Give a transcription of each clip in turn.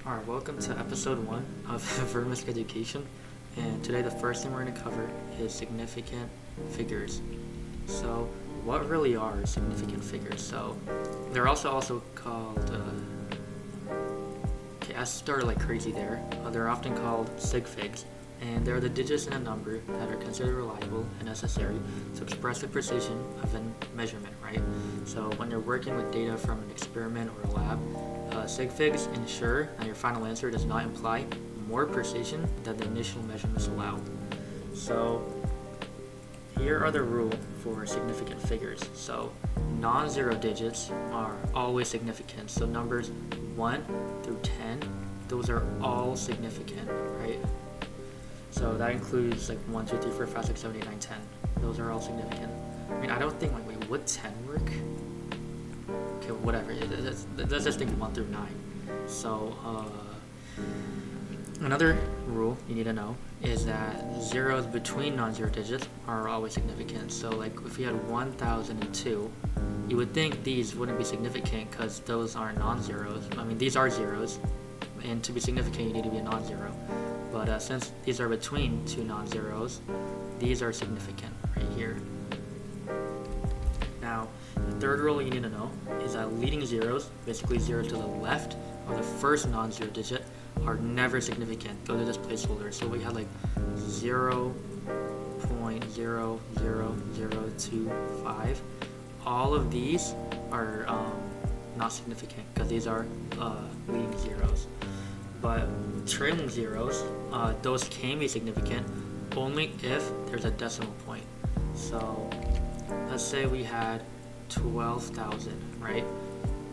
Alright, welcome to episode 1 of Vermsk Education, and today the first thing we're going to cover is significant figures. So, what really are significant figures? So, they're also called, okay, I started like crazy there. They're often called Sig Figs, and they're the digits in a number that are considered reliable and necessary to express the precision of a measurement, right? So, when you're working with data from an experiment or a lab, Sig Figs ensure that your final answer does not imply more precision than the initial measurements allow. So here are the rules for significant figures. So non-zero digits are always significant. So numbers 1 through 10, those are all significant, right? So that includes like 1, 2, 3, 4, 5, 6, 7, 8, 9, 10. Those are all significant. I mean, I don't think like, wait, would 10 work? Okay, whatever. Let's just think 1 through 9. So, another rule you need to know is that zeros between non-zero digits are always significant. So, like if you had 1002, you would think these wouldn't be significant because those aren't non-zeros. I mean, these are zeros, and to be significant, you need to be a non-zero. But since these are between two non-zeros, these are significant right here. Now, the third rule you need to know is that leading zeros, basically 0 to the left of the first non-zero digit, are never significant. Those are just placeholders. So we have like 0.00025. All of these are not significant because these are leading zeros. But trailing zeros, those can be significant only if there's a decimal point. So let's say we had 12,000, right?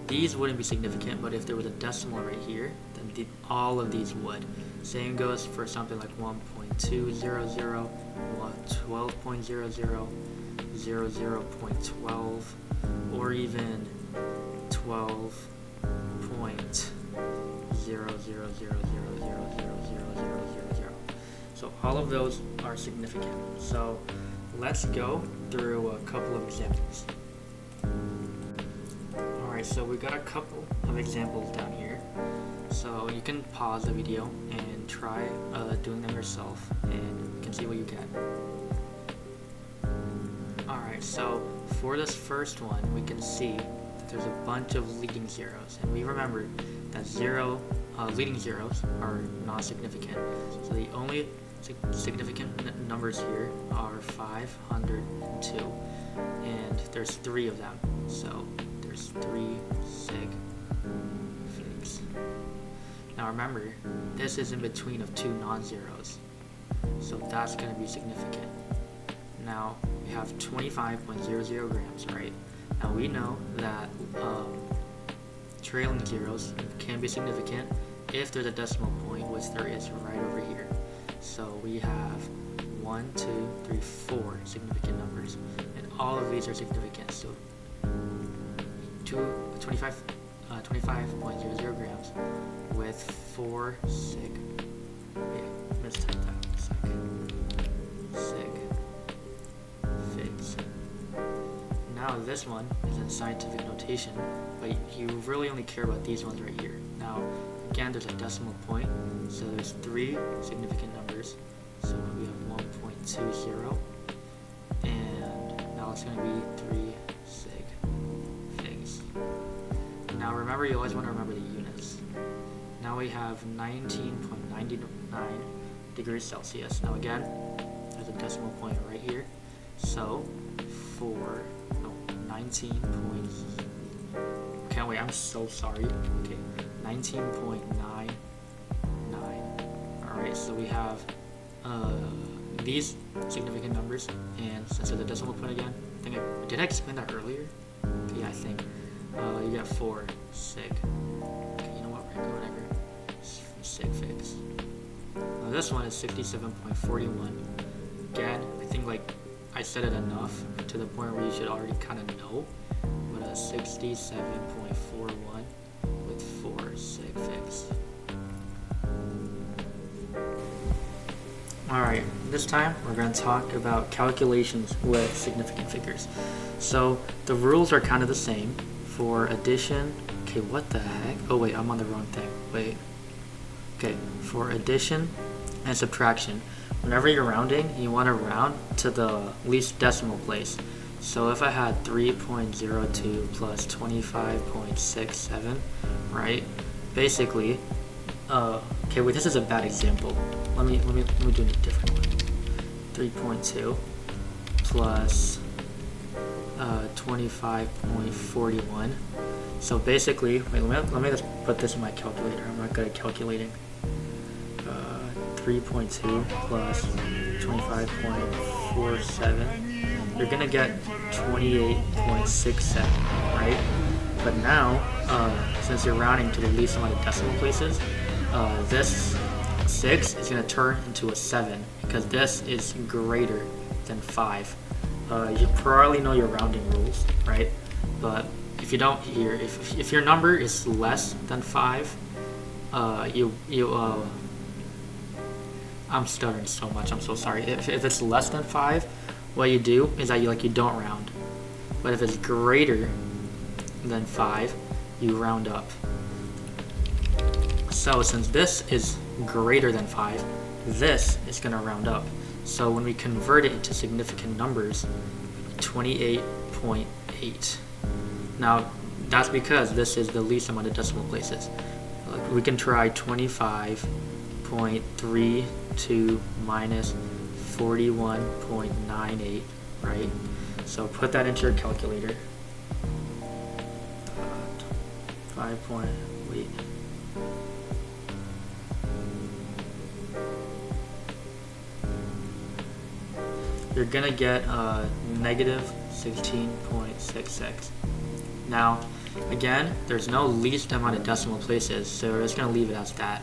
These wouldn't be significant, but if there was a decimal right here, then all of these would. Same goes for something like 1.200, 12.00, 00.12, or even 12.0000000000. So all of those are significant. So let's go through a couple of examples. Alright, so we got a couple of examples down here. So you can pause the video and try doing them yourself, and you can see what you get. Alright, so for this first one, we can see that there's a bunch of leading zeros, and we remember that leading zeros are not significant. So the only significant numbers here are 500 and 2, and there's 3 of them. So there's 3 Sig Figs. Now remember, this is in between of two non-zeros, so that's going to be significant. Now we have 25.00 grams, right? Now we know that trailing zeros can be significant if there's a decimal point, which there is right over here. So we have 1, 2, 3, 4 significant numbers, and all of these are significant. So 25.00 grams with 4 Sig. Yeah, let's type that. Sig Figs. Now this one is in scientific notation, but you really only care about these ones right here. Now again, there's a decimal point, so there's 3 significant numbers. So we have 1.20, and now it's going to be 3 Sig Figs. Now remember, you always want to remember the units. Now we have 19.99 degrees Celsius. Now again, there's a decimal point right here. So 19. Okay, wait, I'm so sorry. Okay, 19.99. Alright, so we have these significant numbers, and since there's a decimal point again, did I explain that earlier? Okay, yeah, I think. You got 4 Sig. Okay, you know what, whatever. Sig Figs. Now this one is 67.41. Again, I think like I said it enough to the point where you should already kind of know, but 67.41 with 4 Sig Figs. Alright, this time we're going to talk about calculations with significant figures. So the rules are kind of the same for addition. Okay, what the heck? Oh wait, I'm on the wrong thing. Wait. Okay, for addition and subtraction, whenever you're rounding, you want to round to the least decimal place. So if I had 3.02 plus 25.67, right? Basically, okay, wait, this is a bad example. Let me do a different one. 3.2 plus 25.41. So basically, wait, let me just put this in my calculator. I'm not good at calculating. 3.2 plus 25.47. You're gonna get 28.67, right? But now, since you're rounding to the least amount of decimal places, this 6 is gonna turn into a 7 because this is greater than 5. You probably know your rounding rules, right? But if you don't here, if your number is less than 5, I'm stuttering so much, I'm so sorry. If it's less than 5, what you do is that you don't round. But if it's greater than 5, you round up. So since this is greater than 5, this is going to round up. So when we convert it into significant numbers, 28.8. Now that's because this is the least amount of decimal places. We can try 25.32 minus 41.98, right? So put that into your calculator. 5.8. You're gonna get negative 16.66. Now, again, there's no least amount of decimal places, so we're just gonna leave it as that.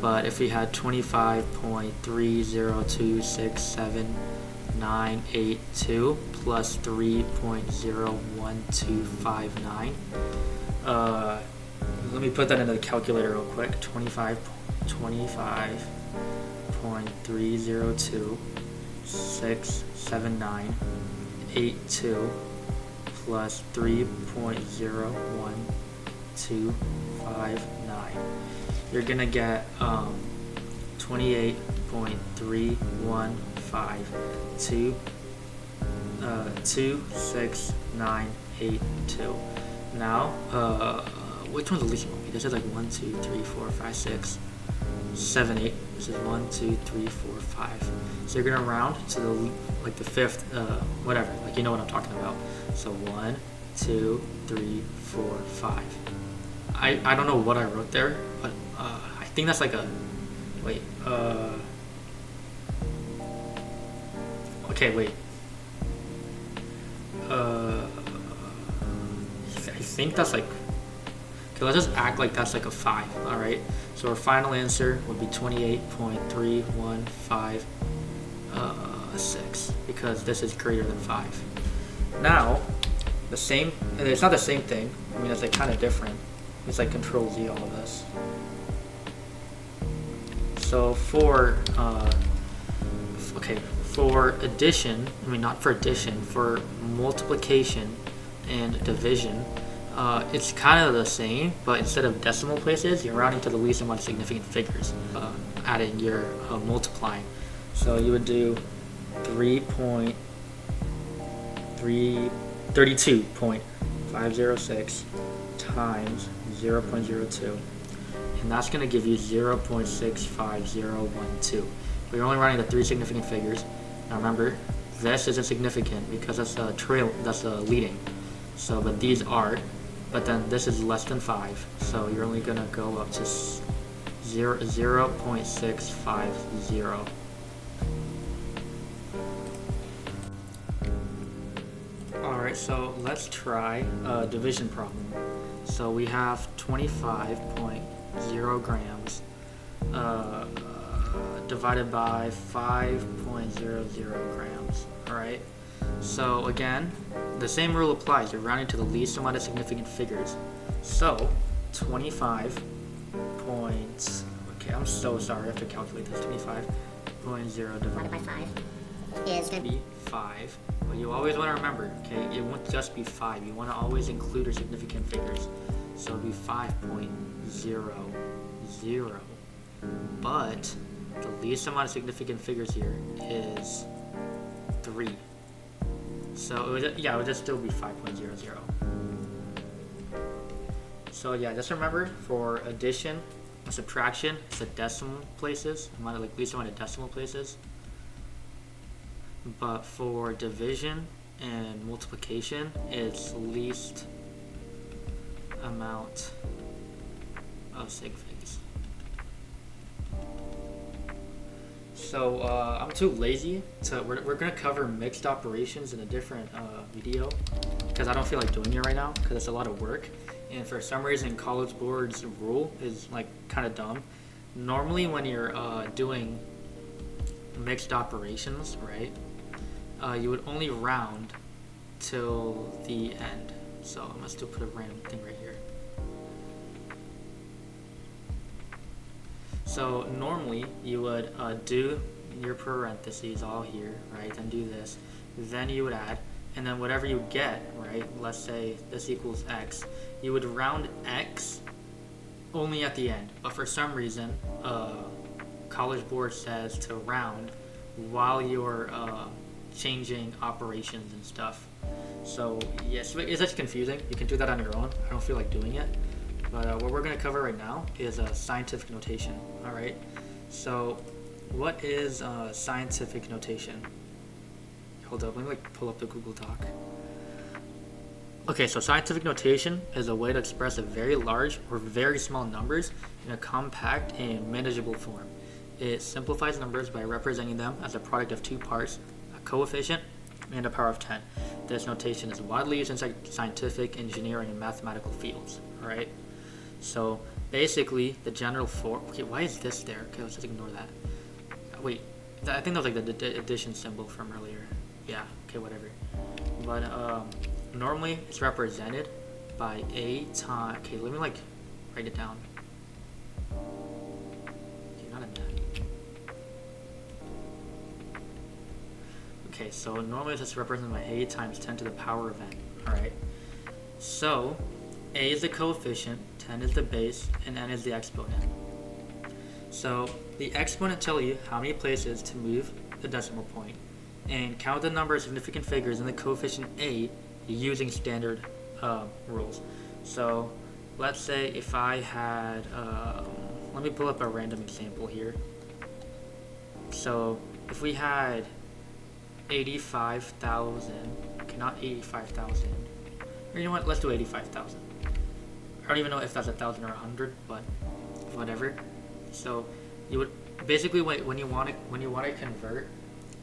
But if we had 25.3026798 plus 3.01259, let me put that into the calculator real quick. 25.3026798 plus 3.01259. You're gonna get 28.315 26982. Now, which one's the least amount? This is like 1, 2, 3, 4, 5, 6, 7, 8. This is 1, 2, 3, 4, 5. So you're gonna round to the the fifth, whatever. You know what I'm talking about. So 1, 2, 3, 4, 5. I don't know what I wrote there, but I think that's like a wait. Okay, wait. I think that's like. Okay, let's just act like that's like a 5. All right. So our final answer would be 28.315 because this is greater than 5. Now, the same. It's not the same thing. I mean, it's like kind of different. It's like Control Z all of this. So for for addition, I mean not for addition, for multiplication and division, it's kind of the same, but instead of decimal places, you're rounding to the least amount of significant figures, adding your multiplying. So you would do 32.506 times 0.02, and that's going to give you 0.65012. But you're only rounding to 3 significant figures. Now remember, this isn't significant because that's a leading. So, but these are. But then this is less than 5, so you're only going to go up to 0.650. Alright, so let's try a division problem. So we have 25.0 grams divided by 5.00 grams, alright? So again, the same rule applies. You're rounding to the least amount of significant figures. So 25 points. Okay, I'm so sorry. I have to calculate this. 25.0 divided by 5 is going to be 5. But you always want to remember, okay, it won't just be 5. You want to always include your significant figures. So it'll be 5.00. but the least amount of significant figures here is 3. So it would just still be 5.00. So yeah, just remember for addition and subtraction, it's the decimal places, least amount of decimal places. But for division and multiplication, it's least amount of sig figs. So I'm too lazy to. We're gonna cover mixed operations in a different video because I don't feel like doing it right now because it's a lot of work. And for some reason, College Board's rule is like kind of dumb. Normally, when you're doing mixed operations, right, you would only round till the end. So I'm gonna still put a random thing right here. So normally you would do your parentheses all here, right, and do this. Then you would add, and then whatever you get, right, let's say this equals x, you would round x only at the end. But for some reason, College Board says to round while you're changing operations and stuff. So yes, it's just confusing. You can do that on your own. I don't feel like doing it. But what we're going to cover right now is scientific notation. All right. So what is scientific notation? Hold up. Let me pull up the Google Doc. Okay, so scientific notation is a way to express a very large or very small numbers in a compact and manageable form. It simplifies numbers by representing them as a product of two parts, a coefficient and a power of 10. This notation is widely used in scientific, engineering, and mathematical fields. All right. So basically, the general form. Okay, why is this there? Okay, let's just ignore that. Wait, I think that was like the addition symbol from earlier. Yeah. Okay, whatever. But normally it's represented by a time. Okay, let me write it down. Okay, not in that. Okay, so normally it's just represented by a times 10 to the power of n. All right. So a is the coefficient, 10 is the base, and n is the exponent. So the exponent tells you how many places to move the decimal point, and count the number of significant figures in the coefficient a using standard rules. So let's say if I had, let me pull up a random example here. So if we had 85,000, okay, not 85,000, or you know what, let's do 85,000. I don't even know if that's 1,000 or 100, but whatever. So you would basically when you want to convert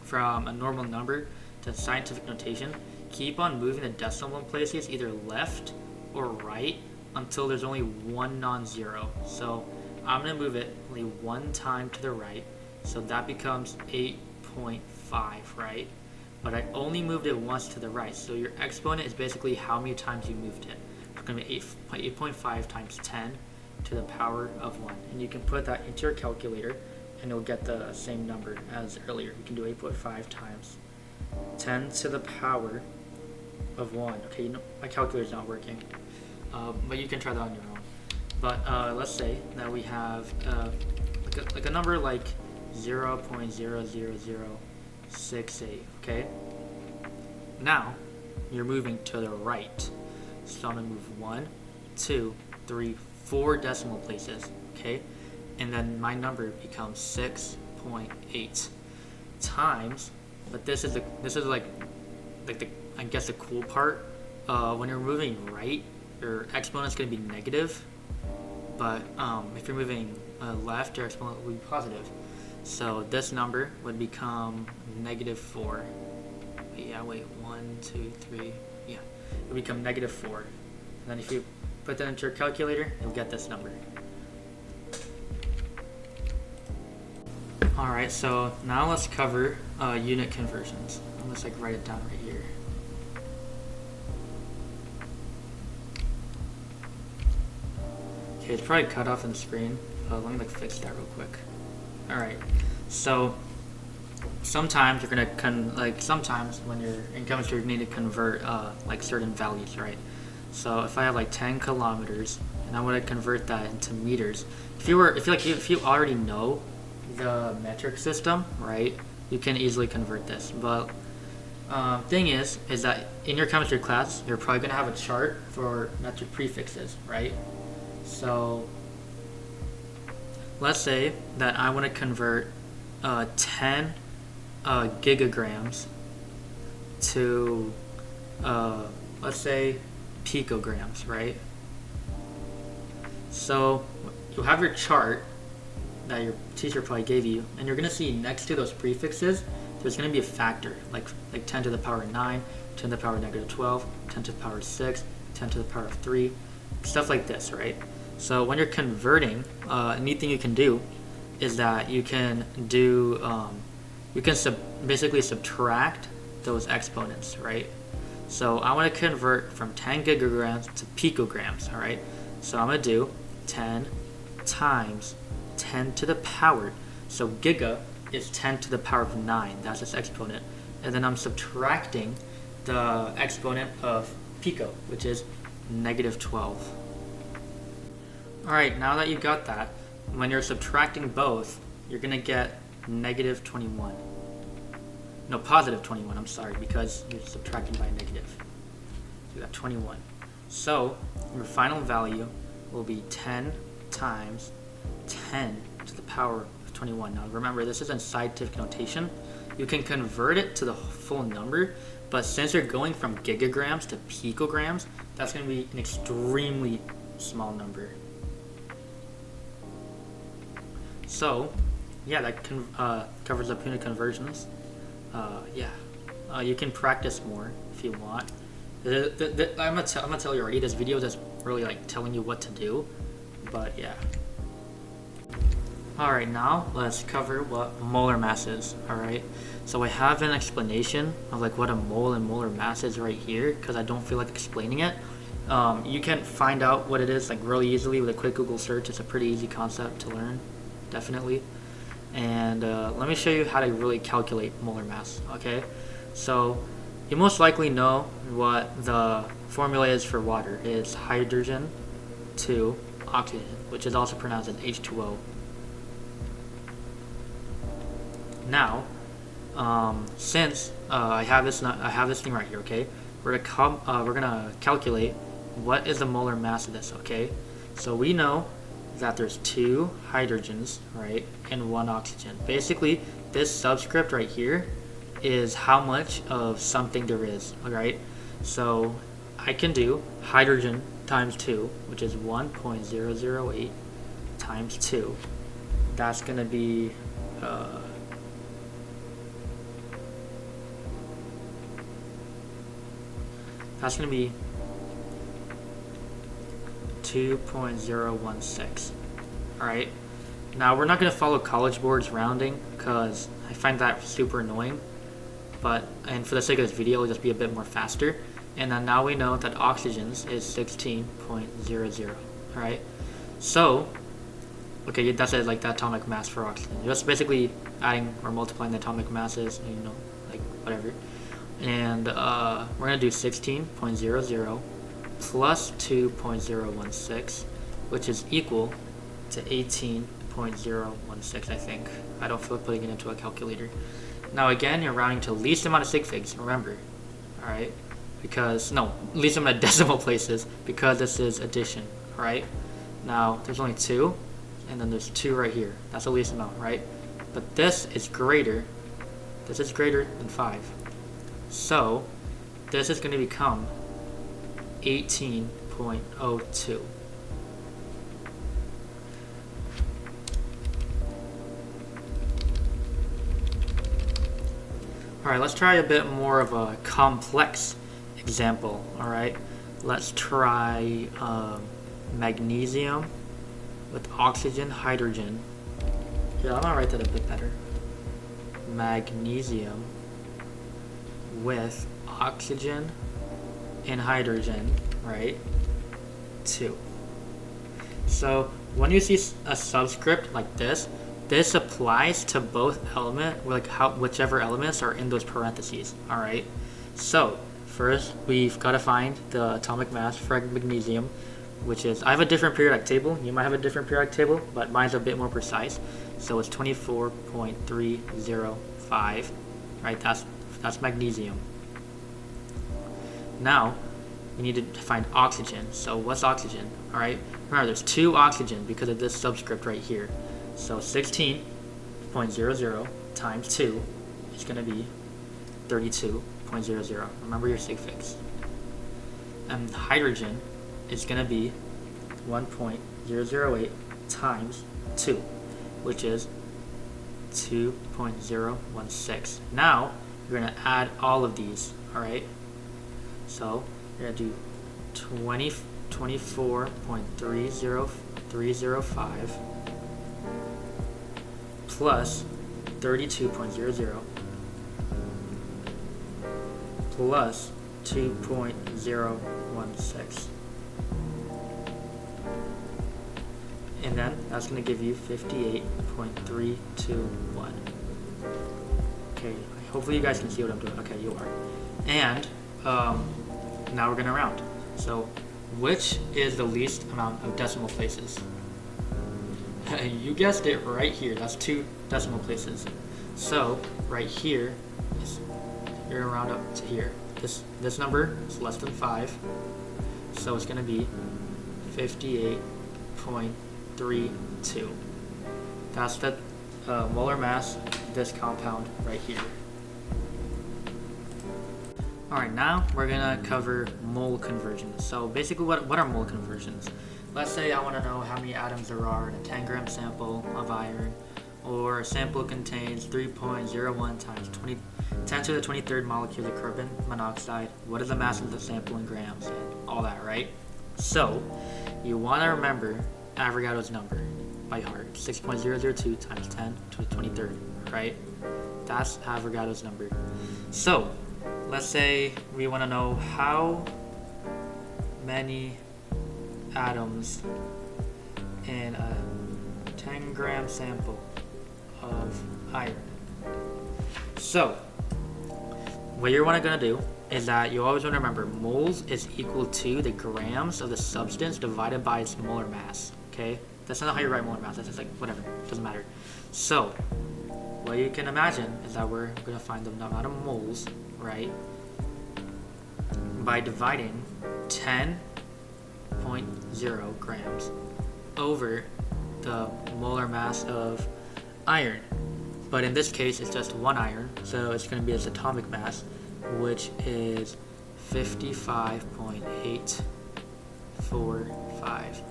from a normal number to scientific notation, keep on moving the decimal places either left or right until there's only one non-zero. So I'm gonna move it only one time to the right, so that becomes 8.5, right? But I only moved it once to the right, so your exponent is basically how many times you moved it. It's going to be 8.5 times 10 to the power of 1. And you can put that into your calculator and you'll get the same number as earlier. You can do 8.5 times 10 to the power of 1. Okay, my calculator's not working, but you can try that on your own. But let's say that we have like a number like 0.00068, okay? Now, you're moving to the right. So I'm gonna move 1, 2, 3, 4 decimal places, okay? And then my number becomes 6.8 times, but this is like the I guess the cool part. When you're moving right, your exponent's gonna be negative, but if you're moving left, your exponent will be positive. So this number would become -4. Yeah, wait, 1, 2, 3. Yeah, it would become -4. And then if you put that into your calculator, you'll get this number. Alright, so now let's cover unit conversions. I'm just write it down right here. Okay, it's probably cut off in the screen. Let me fix that real quick. Alright, so sometimes you're gonna sometimes when you're in chemistry you need to convert certain values, right? So if I have 10 kilometers and I want to convert that into meters. If you already know the metric system, right, you can easily convert this. But thing is that in your chemistry class, you're probably going to have a chart for metric prefixes, right? So let's say that I want to convert 10 gigagrams to let's say picograms, right? So you'll have your chart that your teacher probably gave you, and you're going to see next to those prefixes there's going to be a factor like 10 to the power 9, 10 to the power negative 12, 10 to the power 6, 10 to the power 3, stuff like this, right? So when you're converting, a neat thing you can do is that you can do basically subtract those exponents, right? So I want to convert from 10 gigagrams to picograms, all right? So I'm going to do 10 times 10 to the power. So giga is 10 to the power of 9. That's its exponent. And then I'm subtracting the exponent of pico, which is negative 12. All right, now that you got that, when you're subtracting both, you're going to get negative 21. No, positive 21, I'm sorry, because you're subtracting by a negative. So you got 21. So your final value will be 10 times 10 to the power of 21. Now remember, this is in scientific notation. You can convert it to the full number, but since you're going from gigagrams to picograms, that's going to be an extremely small number. So yeah, that covers up unit conversions. You can practice more if you want. I'm gonna tell you already, this video is really like telling you what to do, but yeah. Alright, now let's cover what molar mass is. Alright, so I have an explanation of like what a mole and molar mass is right here, because I don't feel like explaining it. You can find out what it is like really easily with a quick Google search. It's a pretty easy concept to learn, definitely. And let me show you how to really calculate molar mass. Okay, so you most likely know what the formula is for water. It's hydrogen to oxygen, which is also pronounced as H2O. Now, since I have this thing right here, okay, we're gonna calculate what is the molar mass of this. Okay, so we know that there's 2 hydrogens, right, and 1 oxygen. Basically, this subscript right here is how much of something there is, alright? So I can do hydrogen times 2, which is 1.008 times 2. That's going to be that's going to be 2.016. Alright, now we're not going to follow College Board's rounding because I find that super annoying, and for the sake of this video, it'll just be a bit more faster. And then now we know that oxygen's is 16.00. Alright, so okay, that's like the atomic mass for oxygen. Just basically adding or multiplying the atomic masses, like whatever. And we're going to do 16.00 plus 2.016, which is equal to 18.016, I think. I don't feel like putting it into a calculator. Now again, you're rounding to least amount of sig figs, remember. Alright? Least amount of decimal places, because this is addition. Alright? Now, there's only 2, and then there's 2 right here. That's the least amount, right? But this is greater than 5. So, this is going to become 18.02. Alright, let's try a bit more of a complex example. Alright, let's try magnesium with oxygen, hydrogen. Yeah, I'm gonna write that a bit better. Magnesium with oxygen and hydrogen, right? 2. So when you see a subscript like this applies to both whichever elements are in those parentheses. All right. So first we've got to find the atomic mass for magnesium. which is, I have a different periodic table. You might have a different periodic table, but mine's a bit more precise. So it's 24.305, right? That's magnesium. Now, we need to find oxygen. So what's oxygen? All right, remember there's 2 oxygen because of this subscript right here. So 16.00 times 2 is going to be 32.00. Remember your sig figs. And hydrogen is going to be 1.008 times 2, which is 2.016. Now you're going to add all of these, all right? So you're going to do 24.305 plus 32.00 plus 2.016. And then that's going to give you 58.321. Okay, hopefully you guys can see what I'm doing. Okay, you are. And now we're going to round. So which is the least amount of decimal places? You guessed it right here. That's 2 decimal places. So right here is, you're going to round up to here. This number is less than 5. So it's going to be 58.32. That's the molar mass of this compound right here. Alright, now we're going to cover mole conversions. So basically what are mole conversions? Let's say I want to know how many atoms there are in a 10-gram sample of iron, or a sample contains 3.01 times 10 to the 23rd molecules of carbon monoxide. What is the mass of the sample in grams and all that, right? So you want to remember Avogadro's number by heart, 6.002 times 10 to the 23rd, right? That's Avogadro's number. So let's say we want to know how many atoms in a 10-gram sample of iron. So what you're going to do is that you always want to remember moles is equal to the grams of the substance divided by its molar mass. Okay, that's not how you write molar mass. That's just like whatever, doesn't matter. So what you can imagine is that we're going to find the amount of moles, right, by dividing 10.0 grams over the molar mass of iron. But in this case, it's just 1 iron, so it's going to be its atomic mass, which is 55.845.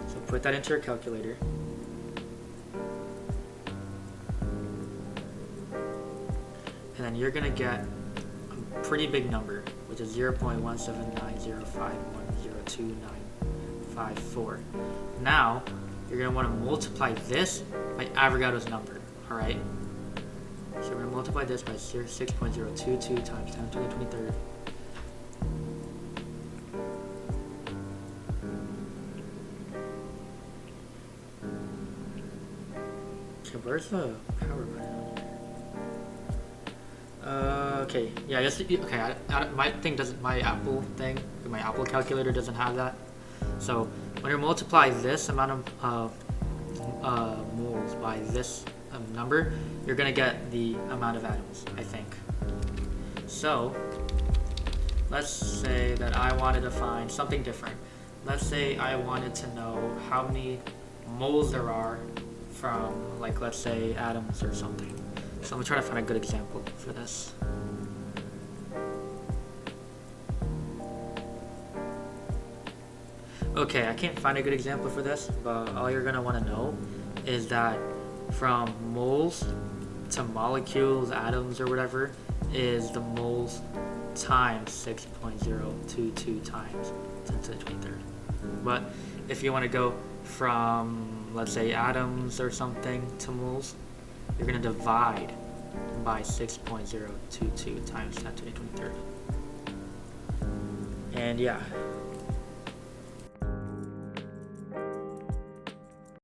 So put that into your calculator. And then you're going to get a pretty big number, which is 0.17905102954. Now, you're going to want to multiply this by Avogadro's number, all right? So we're going to multiply this by 6.022 times 10 to the 23rd. Okay, where's the power button on here? Okay, yeah, I guess, okay, my Apple calculator doesn't have that. So when you multiply this amount of moles by this number, you're going to get the amount of atoms, I think. So let's say that I wanted to find something different. Let's say I wanted to know how many moles there are from, like, let's say atoms or something. So I'm going to try to find a good example for this. Okay, I can't find a good example for this, but all you're going to want to know is that from moles to molecules, atoms, or whatever, is the moles times 6.022 times 10 to the 23rd. But if you want to go from, let's say, atoms or something to moles, you're going to divide by 6.022 times 10 to the 23rd. And yeah.